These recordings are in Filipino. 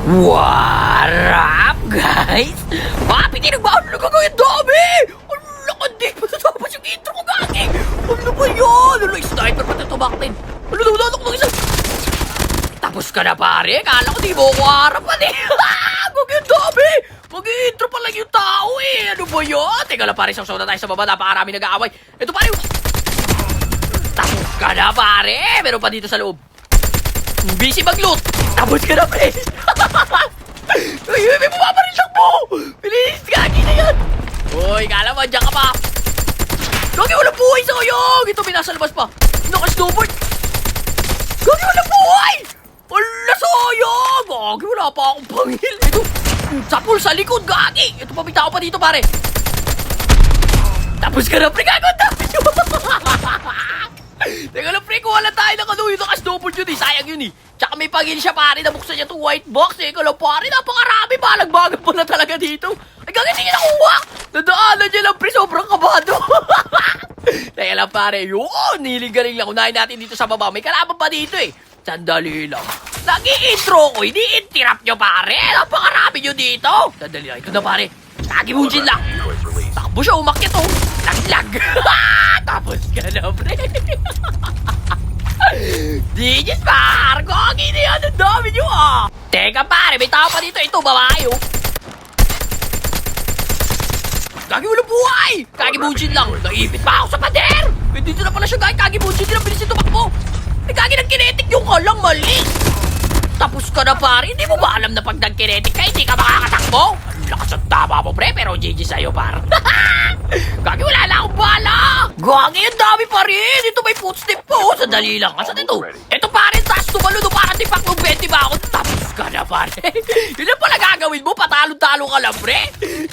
What up, guys? Bakit tinagbaon na gagawin dami? Ang lakandi pa sa tapos yung intro ko, gagi! Ano ba yan? Ano, sniper pa na tumaktin? Ano, nanalak ng isa? Tapos ka na, pare? Kala ko di mo ako harapan eh. Gagi, ang dami! Mag-intro pa lang yung tao eh. Ano ba yan? Teka lang, pare, saw na tayo sa baba. Napakarami nag-aaway. Ito, pare. Tapos ka na, pare. Meron pa dito sa loob. Busy mag-loot. Tapos ka na, pre. Uy, may bumabaril lang mo. Bilis, gagi na yan. Uy, kala mo, dyan ka pa. Gagi, walang buhay sa kayong. Ito, may nasa labas pa. Naka-snowboard. Gagi, walang buhay. Wala sayang. Gagi, wala pa akong pangil. Ito, sapul sa likod, gagi. Ito, pabitao pa dito, pare. Tapos ka na, pre. Gago, tapos yun. Teka lang, pre, kuha lang tayo ng ano, yung naka-snowboard yun eh. Sayang yun eh. Tsaka may pangil siya, pare. Nabuksan niya itong white box eh. Ikaw lang, pare, napakarami. Balag-balag pala talaga dito. Ay, gagi, hindi nakuha. Nadaanan niya lang, pre. Sobrang kabado. Teka lang, pare. Yun, niling-galing lang. Unahin natin dito sa baba. May kalaban pa dito eh. Sandali lang. Nag-i-intro ko. Hindi interrupt nyo, pare. Napakarami nyo dito. Sandali lang. Ito na, pare. Nag-i-mujin lang. Takbo siya, umakyat oh. Lag-lag. Tapos ka na, pre. Digis, par! Gagi na yan! Ang dami nyo, ah! Teka, pare! May tao pa dito! Ito, babae, oh! Gagi, walang buhay! Gagi, bujin lang! Naipit pa ako sa pader! Dito na pala siya, gagi! Gagi, bujin din ang bilis ito makbo! Gagi, nag-kinetic yung kalang mali! Tapos ka na, pare! Hindi mo ba alam na pag nag-kinetic ka, hindi ka makakatakbo? Ang lakas ang tama mo, pre! Pero GG sa'yo, par! Gagi, wala na akong bala! Gagi, ang dami pa rin! Ito may footstep po! Sandali lang! Asan ito? Ito pare, taas tumalo no para tipak ng 20 ba ako? Tapos ka na, pare! Yun ang pala gagawin mo? Patalo-talo ka lang, pre!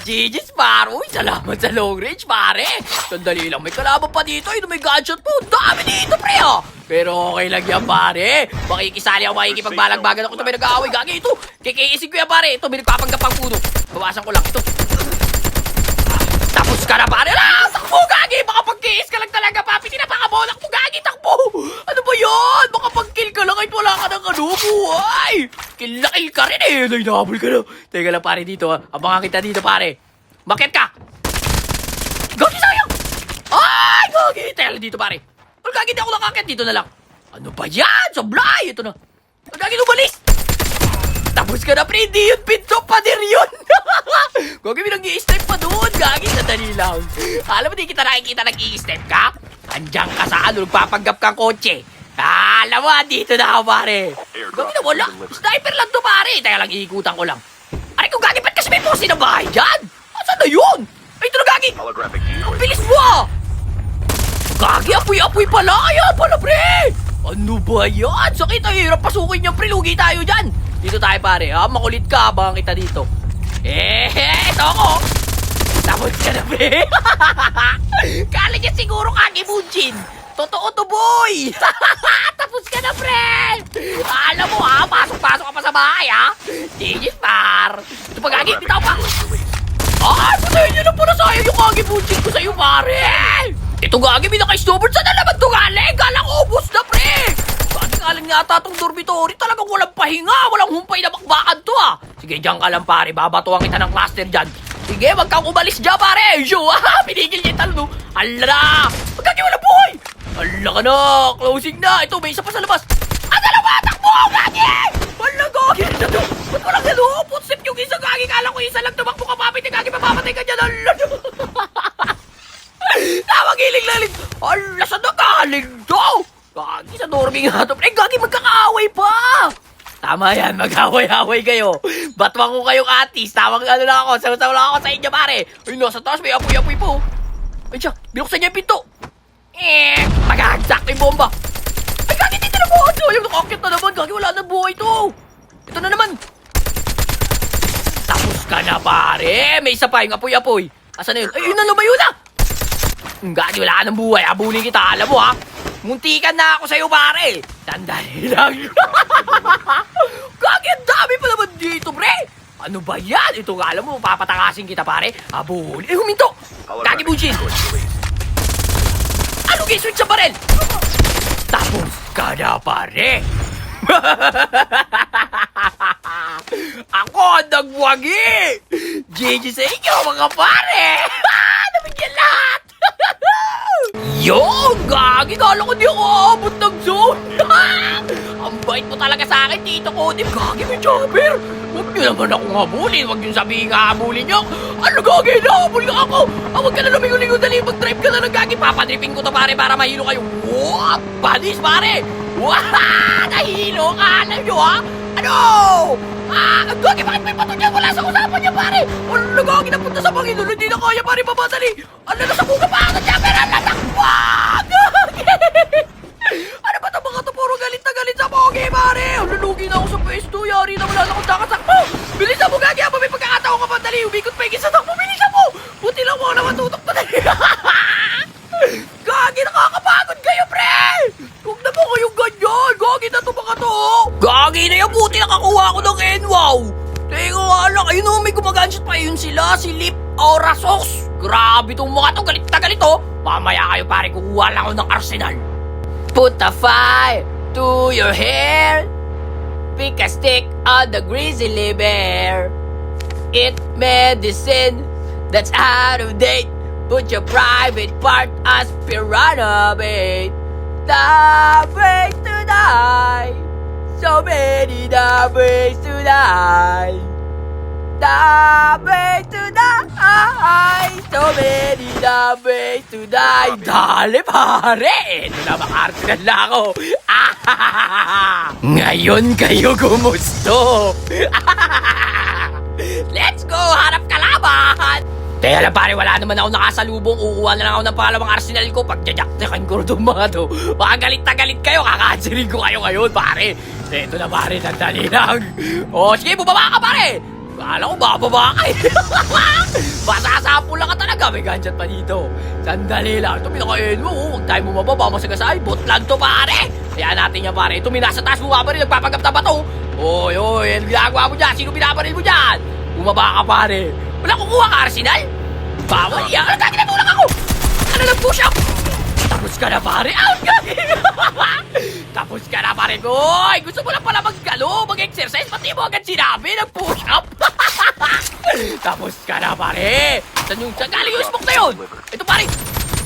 GG's, pare! Uy, salamat sa long range, pare! Sandali lang, may kalaban pa dito! Ito may gadget po! Ang dami dito, pre! Oh! Pero okay lang yan, pare! Makikisali ako, makikipagbalag-bagan ako. Ito may nag-aaway, gagi! Ito! Kikiisig ko yan, pare! Ito, may nagpapanggap ang puno! Bawasan ko lang ito! Tapos ka na, pare! Ah! Takbo, gagi! Baka pag-kiis ka lang talaga, papi! Tinapakabolak mo, gagi! Takbo! Ano ba yan? Baka pag-kill ka lang kahit wala ka ng ano, buhay! Kill na kill ka rin eh! Nainabol ka na! Teka lang, pare, dito ha. Abangan kita dito, pare. Bakit ka? Gagi, sayang! Ay, gagi! Teka lang dito, pare. Well, gagi, di ako nakakit. Dito na lang. Ano ba yan? Sablay! Ito na. Gagi, lumalis! Tapos ka na, pre, hindi yun pinto, pader yun! Gagi, may nag-i-step pa doon! Gagi, sadali lang. Alam mo, di kita nakikita nag-i-step ka? Andiyan ka sa ano, nagpapanggap kang kotse. Alam mo, dito na ako, pare. Gagi na, wala. Sniper lang to, pare. Teka lang, iikutan ko lang. Aray ko, gagi, ba't kasi may poste na bahay dyan? Asan na yun? Ay, ito na, gagi! Ang bilis mo, ah! Gagi, apoy-apoy pala! Kaya pala, pre! Ano ba yan? Sakit, ay hirap pasukin niya, pre. Lugi tayo dyan. Dito tayo, pare. Ha? Makulit ka. Abangan kita dito. Ito ako. Tapos ka na, pre. Kala niya siguro kagibunjin. Totoo to, boy. Tapos ka na, pre. Alam mo, ha? Pasok-pasok ka pa sa bahay, ha? Digis, par. Ito pa, gagi. Bitaw pa. Ay, patayin niyo na pala sayang yung kagibunjin ko sa'yo, pare. Ito, gagi. May naka-snowboard. Saan na naman ito, galing? Galang ubos na, pre. Galing yata itong dormitory. Talagang walang pahinga. Walang humpay na bakbakan to, ah. Sige, dyan ka lang, pare. Babatuan kita ng cluster dyan. Sige, wag kang umalis dyan, pare. Yo, pinigil niya yung talo, no? Hala! Magkaki, walang buhay! Hala ka na! Closing na! Ito, may isa pa sa labas. Ang dalawa! Takbo! Gagi! Hala, gagi! Ba't walang gano'n? Putsip yung isa, gagi. Kala ko isa lang tumakbo ka, papit. Gagi, mapamatay ka dyan. Hala! Tawag hiling-laling. Hala, saan na galing to? Gagi, sa dorming nga to. Eh, gagi, magkakaaway pa! Tama yan, mag-away-away kayo. Batwang ko kayong atis. Tawag ano lang ako. Sasaw lang ako sa inyo, pare. Ay, nasa taas, may apoy-apoy po. Ay, siya, binuksan niya yung pinto. Mag-hagsak na yung bomba. Ay, gagi, dito na buhay to. Yung nakakit na naman, gagi, wala na buhay to. Ito na naman. Tapos ka na, pare. May isa pa, yung apoy-apoy. Asan na yun? Ay, yun na, lumayo na. Gagi, wala ka ng buhay. Abulin kita, alam mo, ha? Muntikan na ako sa'yo, pare! Tandali lang! Gagi, ang dami pa naman dito, pre! Ano ba yan? Ito nga, alam mo, papatakasin kita, pare. Abuli. Huminto! Gagi, bujin! Ano, switch sa barel? Tapos ka na, pare! Ako ang nagwagi! GG sa inyo, mga pare! Nabigyan lahat! Yung gagi! Kala ko di ako aabot ng zone! Ang bait mo talaga sa akin, Tito Cody! Gagi, may chopper! Huwag niyo naman akong habulin! Huwag niyo sabihin nga habulin niyo! Ano gagi? Nahabol nga ako! Huwag ka na lumingon-lingon, dali! Mag-drive ka na ng gagi! Papadripping ko to, pare, para mahilo kayo! Wow! Badis, pare! Wow! Nahilo ka! Alam niyo, ha? Ano? Gagi, bakit may bato niya? Wala sa usapan niya, pare! Ano gagi, napunta sa Panginoon? Hindi na kaya, pare, mamadali! Ano na sa buka pa ako niya? Pero natakwa! Gagi! Ano ba ito mga to? Puro galit na galit sa pogi, pare! Lugi na ako sa pwesto. Yari na wala na akong takasakmo. Bilisan mo, gagi. Habang may pagkakataon ka pa, dali. Umikot pa yung sa takmo. Bilisan mo. Buti lang mo na matutok pa, dali. Gagi, nakakapagod kayo, pre. Huwag na mo kayong ganyan. Gagi na to mga to. Gagi na yan. Buti nakakuha ako ng NWOW. Teka nga lang. Ayun o, may gumaganshot pa yun sila. Si Lip Aurasox. Grabe tong mga to. Galit na galit, oh. Mamaya kayo, pare. Kukuha lang ako ng arsenal. Put a fire to your hair. Pick a stick on the grizzly bear. Eat medicine that's out of date. Put your private part as piranha bait. The way to die. So many the ways to die. The way to die. So many the ways to die. Dale, pare! Ito na, maka-arsenal na ako. Ngayon kayo gumusto. Let's go! Harap kalaban! Teka lang, pare, wala naman ako nakasalubong. Uuha na lang ako ng pangalawang arsenal ko. Pagjajaktakan ko itong mga to. Baka galit na galit kayo. Kakaansirin ko kayo ngayon, pare. Ito na, pare. Sandali lang. O, sige, bumaba ka, pare. Kala ko bababa ka eh. Masasampo lang ka talaga. May ganyan pa dito. Sandali lang. Ito pinakain mo. Huwag tayo bumaba. Masagasay. Bot lang to, pare. Kaya natin yan, pare. Ito minasa taas mo, pare. Nagpapagap na ba to? Oy, oy. Ano ginagawa mo dyan? Sino binabaril mo dyan? Bumaba ka, pare. Wala kukuha ka, arsenal? Bawal yan. Ano, gagi, natulak ako. Ano lang push up? Tapos ka na, pare. Out, gagi. Tapos ka na, pare ko. Gusto mo lang pala mag-exercise. Pati mo agad sinabi ng push up. Tapos ka na, pare. Saan galing yung smoke na yun? Ito, pare.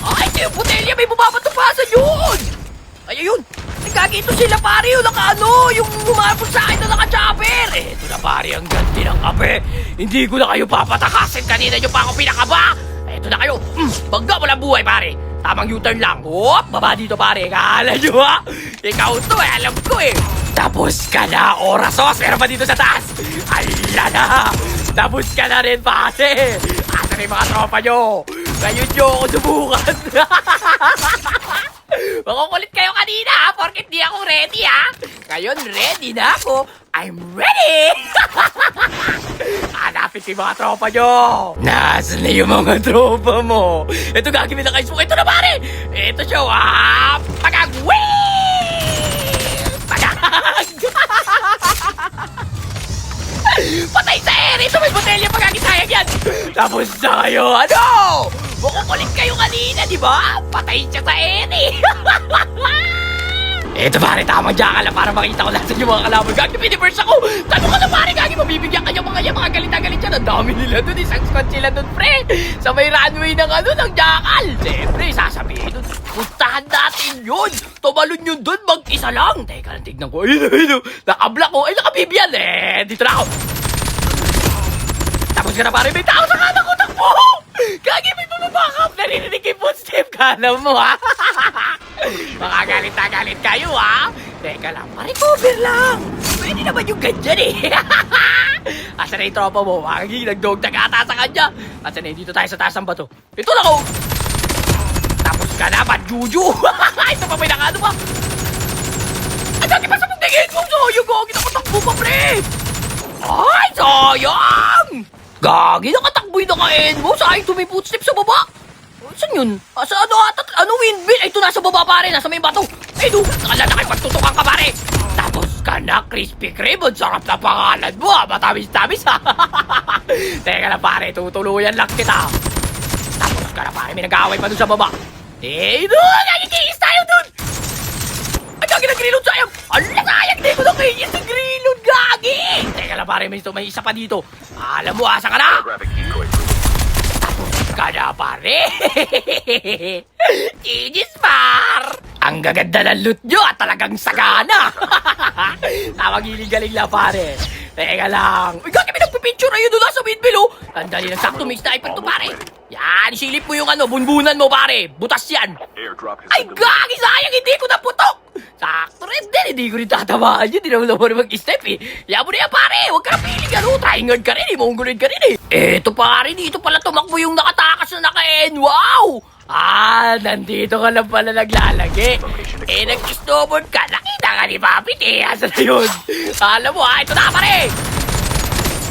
Ay, ito yung butelya. May bumabatupasan yun. Ay, ayun. Gagi, ito sila, pare. Yung yung humapon sa akin na naka-chopper. Ito na, pare, ang ganti ng kape. Hindi ko na kayo papatakasin. Kanina nyo pa ako pinakaba. Ito na kayo. Bangga mo lang buhay, pare. Tamang U-turn lang. Hop, baba dito, pare. Kala nyo, ha? Ikaw to, alam ko, eh. Tapos ka na, Aurasox. Meron pa dito sa taas. Ala na. Tapos ka na rin, pare. Asa na yung mga tropa nyo? Ngayon nyo ako subukan. Makukulit kayo kanina, ha? Porket di ako ready, ha? Ngayon, ready na ako. I'm ready! Hanapin ko yung mga tropa nyo. Nasaan na yung mga tropa mo? Ito, gagawin na kayo. Ito na, pare! Ito siya, ha? Patay sa ere! Ito may botelya pagkakitayag yan! Tapos na kayo, ano? Makukulit kayo kanina, di ba? Patay siya sa ere! Ito, pare, tamang jackal lang para makita ko natin yung mga kalaban. Gagi, piniverse ako! Tanong ka na, pare, gagi, mabibigyan ka yung mga galit na galit yan. Ang dami nila dun, isang squad sila dun, pre. Sa may runway ng jackal. Siyempre, sasabihin dun, puntahan natin yun. Tumalon yun dun, mag-isa lang. Teka lang, tignan ko. Ayun, nakablock ko. Ay, nakabibian, eh. Dito na ako. Tapos ka na, pare, may tao sa kanan ko, takbo! Gagi, may bumabakap. Narinig yung footstep ka na mo, ha? Mga galit na galit kayo, ha? Teka lang, pa-recover lang. Pwede naman yung ganyan, eh. Asa na yung tropa mo? Gagi, nagdog tagata sa kanya. Asa na, dito tayo sa taas ng bato. Ito na ko. Tapos ka na, Juju. Ito pa may nakano pa. Ay, gagi, basta mong tingin mo. Sayang, gagi, nakatakbo pa, pre. Ay, sayang. Gagi, nakatakbo yung naka-end mo. Sayang to may footstep sa baba. Saan yun? Sa ano windmill? Ay, ito nasa baba, pare. Nasa may bato. Ay, doon. Nakala na kayo pagtutukan ka, pare. Tapos ka na, Krispy Kreme. Ang sarap na pangalan mo, ha? Matamis-tamis, ha? Teka na, pare. Tutuluyan lang kita. Tapos ka na, pare. May nag-aaway pa doon sa baba. Eh, doon. Nagigigis tayo doon. Ay, gagi, nag-reload, sayang! Ala, sayang! Di ko nakiis ang reload, gagi! Teka lang, pare, may isa pa dito. Alam mo, asa ka na? Holographic decoy. Tapos ka na, pare! Gigis, par! Ang gaganda ng loot nyo at talagang sagana! Galing lang, pare. Teka lang. Uy, gagi, may nagpipicture ayun doon sa midmill, oh! Tandali na sakto, may sniper to, pare. Yan, silip mo yung bunbunan mo, pare. Butas yan. Airdrop has Ay, been delivered. gagi, sayang, hindi ko naputok! Sakto rin din, hindi ko rin tatamaan yun. Hindi naman naman mag-step, eh. Kaya mo na yan, pare. Huwag ka na piling, ano. Trying hard ka rin, eh. Maunggulin ka rin, eh. Eto, pare, dito pala tumakbo yung nakatakas na naka-N. Wow! Nandito ka lang pala naglalagi. Nag-snowboard ka. Nakita ka ni Papi, eh. Asa na yun? Alam mo, ito na, pare.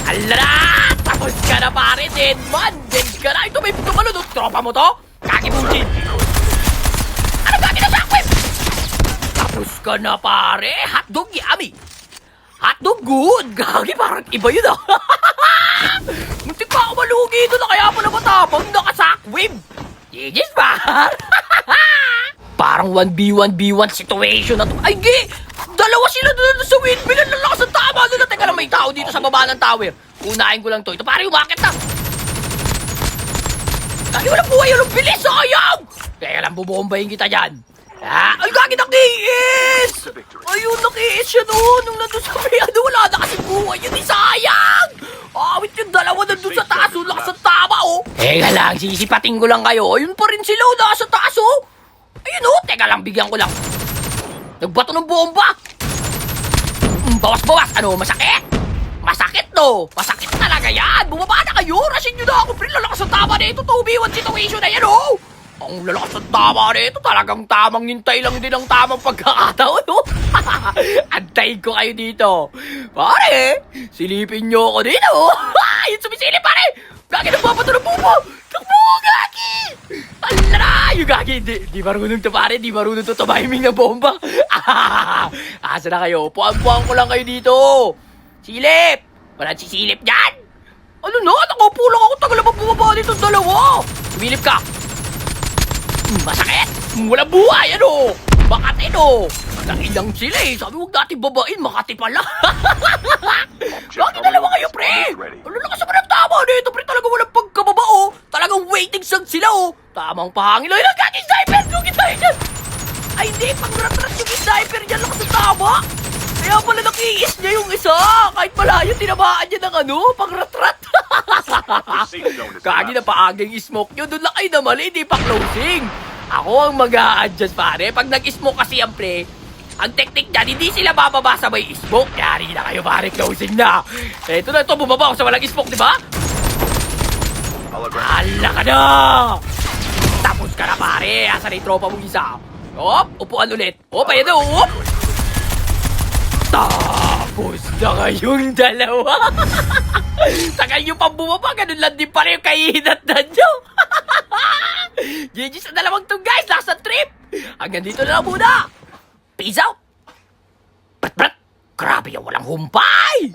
Alala! Tapos ka na, pare. Dead man. Dead ka na. Ito, may tumalo, no? Tropa mo to? Kaki mong din. Ano gagi na shockwave? Tapos ka na, pare. Hotdog yummy. Hotdog good. Gagi, parang iba yun, ah. Muntik pa ako malugi doon na kaya pala matapang naka-shockwave. Gigis, par. Parang 1v1v1 situation na to. Ay, gi! Dalawa sila doon sa windmill. Ang lalakas ang tama doon. Teka lang, may tao dito sa baba ng tower. Unahin ko lang to. Ito, pare, umakit na. Gagi, walang buhay, walang bilis. Sayang! Kaya lang, bubombahin kita dyan. Ay, gagi, nakiis! Ayun, nakiis siya noon. Nung nandun sa may wala na kasi buhay. Yun, sayang! Awit yung dalawa nandun sa taas. Ang lakas ang tama, oh. Teka lang, sisipating ko lang kayo. Ayun pa rin sila, oh, nasa taas, oh. Ayun, oh. Teka lang, bigyan ko lang. Nagbato ng bomba. Bawas-bawas. Ano, masakit? Masakit, no? Masakit talaga yan. Bumaba na kayo. Rasin nyo na ako, pre. Lalakas ang tama na ito. 2v1 situation na yan, oh. Ang lalakas ang tama na ito. Talagang tamang hintay lang din ang tamang pagkakataon, oh. Antayin ko kayo dito. Pare, silipin nyo ako dito. Yun sumisilip, pare. Gagi, nagpapato ng bomba. Takbo, gagi. Alala, yung gagi. Di marunong to, pare. Di marunong to tumiming ng bomba. Asa na kayo? Puan-puan ko lang kayo dito. Silip. Walang sisilip dyan. Ano na? Nakaupo lang ako. Tagal na bumaba dito dalawa. Sumilip ka. Masakit. Walang buhay, ano? Makati, no? Nangilang sila, eh. Sabi, huwag natin babain. Makati pala. Lagi dalawa kayo, pre. Ano lakas naman ang tama nito, pre. Talagang walang pagkababa, oh. Talagang waiting sag sila, oh. Tamang pahangin. Ay, nagkaki sniper. Lugit tayo dyan. Ay, hindi. Pag-ratrat yung sniper dyan. Lakas ang tama. Kaya pala nakiis niya yung isa. Kahit malayo, tinamaan niya ng ano, pag-ratrat. Kagi na paaging smoke nyo. Doon lang kayo na mali. Hindi pa closing. Ako ang mag-a-adjust, pare. Pag nag-smoke kasi ang pre, ang technique dyan, hindi sila bababa sa may smoke. Yari na kayo, pare. Closing na. Ito na ito. Bumaba ako sa walang smoke, di ba? Hala ka na! Tapos ka na, pare. Asa na yung tropa mong isa? Op, upuan ulit. Op, ayan na, op! Tapos na kayong dalawa. Tagal nyo pang bumaba. Ganun lang din pala yung kainat na nyo. GG sa dalawang to, guys. Lakas ang trip. Hanggang dito na lang muna. Peace out. Brat. Grabe yung walang humpay.